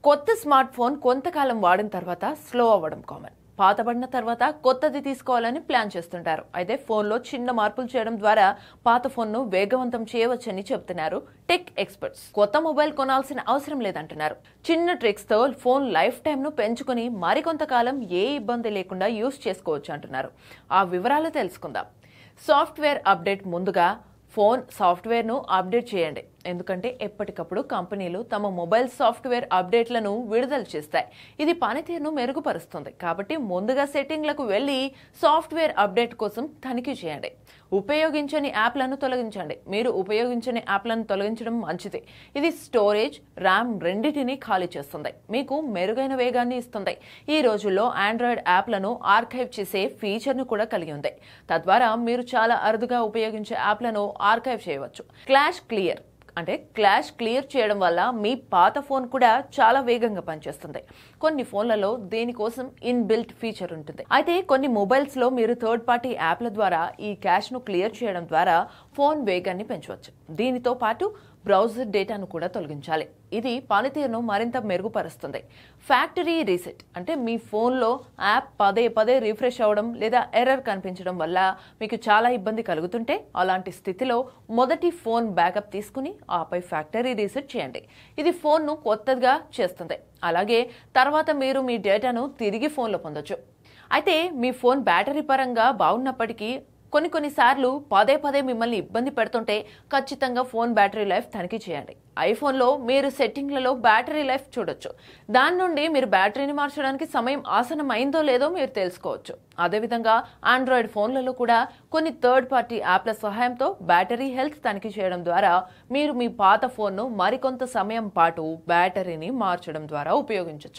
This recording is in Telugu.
కొత్త స్మార్ట్ ఫోన్ కొంతకాలం వాడిన తర్వాత స్లో అవ్వడం కామన్. పాతబడిన తర్వాత కొత్తది తీసుకోవాలని ప్లాన్ చేస్తుంటారు. అయితే ఫోన్లో చిన్న మార్పులు చేయడం ద్వారా పాత ఫోన్ను వేగవంతం చేయవచ్చని చెబుతున్నారు టెక్ ఎక్స్పర్ట్స్. కొత్త మొబైల్ కొనాల్సిన అవసరం లేదంటున్నారు. చిన్న ట్రిక్స్తో ఫోన్ లైఫ్ టైంను పెంచుకుని మరికొంతకాలం ఏ ఇబ్బంది లేకుండా యూస్ చేసుకోవచ్చు అంటున్నారు. ఆ వివరాలు తెలుసుకుందాం. సాఫ్ట్వేర్ అప్డేట్ ముందుగా ఫోన్ సాఫ్ట్వేర్ను అప్డేట్ చేయండి. ఎందుకంటే ఎప్పటికప్పుడు కంపెనీలు తమ మొబైల్ సాఫ్ట్వేర్ అప్డేట్లను విడుదల చేస్తాయి. ఇది పనితీరును మెరుగుపరుస్తుంది. కాబట్టి ముందుగా సెట్టింగ్లకు వెళ్ళి సాఫ్ట్వేర్ అప్డేట్ కోసం తనిఖీ చేయండి. ఉపయోగించని యాప్లను తొలగించండి. మీరు ఉపయోగించని యాప్లను తొలగించడం మంచిది. ఇది స్టోరేజ్, ర్యామ్ రెండింటినీ ఖాళీ చేస్తుంది. మీకు మెరుగైన వేగాన్ని ఇస్తుంది. ఈ రోజుల్లో ఆండ్రాయిడ్ యాప్లను ఆర్కైవ్ చేసే ఫీచర్ను కూడా కలిగి ఉంది. తద్వారా మీరు చాలా అరుదుగా ఉపయోగించే యాప్లను ఆర్కైవ్ చేయవచ్చు. క్లాష్ క్లియర్ చేయడం వల్ల మీ పాత ఫోన్ కూడా చాలా వేగంగా పనిచేస్తుంది. కొన్ని ఫోన్లలో దీనికోసం ఇన్బిల్ట్ ఫీచర్ ఉంటుంది. అయితే కొన్ని మొబైల్స్ లో మీరు థర్డ్ పార్టీ యాప్ల ద్వారా ఈ క్యాష్ ను క్లియర్ చేయడం ద్వారా ఫోన్ వేగాన్ని పెంచవచ్చు. దీనితో పాటు బ్రౌజర్ డేటాను కూడా తొలగించాలి. ఇది పనితీరును మరింత మెరుగుపరుస్తుంది. ఫ్యాక్టరీ రీసెట్ అంటే మీ ఫోన్లో యాప్ పదే పదే రిఫ్రెష్ అవ్వడం లేదా ఎర్రర్ కనిపించడం వల్ల మీకు చాలా ఇబ్బంది కలుగుతుంటే అలాంటి స్థితిలో మొదటి ఫోన్ బ్యాకప్ తీసుకుని ఆపై ఫ్యాక్టరీ రీసెట్ చేయండి. ఇది ఫోన్ను కొత్తగా చేస్తుంది. అలాగే తర్వాత మీరు మీ డేటాను తిరిగి ఫోన్లో పొందొచ్చు. అయితే మీ ఫోన్ బ్యాటరీ పరంగా బాగున్నప్పటికీ కొన్నిసార్లు పదే పదే మిమ్మల్ని ఇబ్బంది పెడుతుంటే ఖచ్చితంగా ఫోన్ బ్యాటరీ లైఫ్ తనిఖీ చేయండి. ఐఫోన్లో మీరు సెట్టింగ్లలో బ్యాటరీ లైఫ్ చూడొచ్చు. దాని నుండి మీరు బ్యాటరీని మార్చడానికి సమయం ఆసన్నమైందో లేదో మీరు తెలుసుకోవచ్చు. అదేవిధంగా ఆండ్రాయిడ్ ఫోన్లలో కూడా కొన్ని థర్డ్ పార్టీ యాప్ల సహాయంతో బ్యాటరీ హెల్త్ తనిఖీ చేయడం ద్వారా మీరు మీ పాత ఫోన్ను మరికొంత సమయం పాటు బ్యాటరీని మార్చడం ద్వారా ఉపయోగించవచ్చు.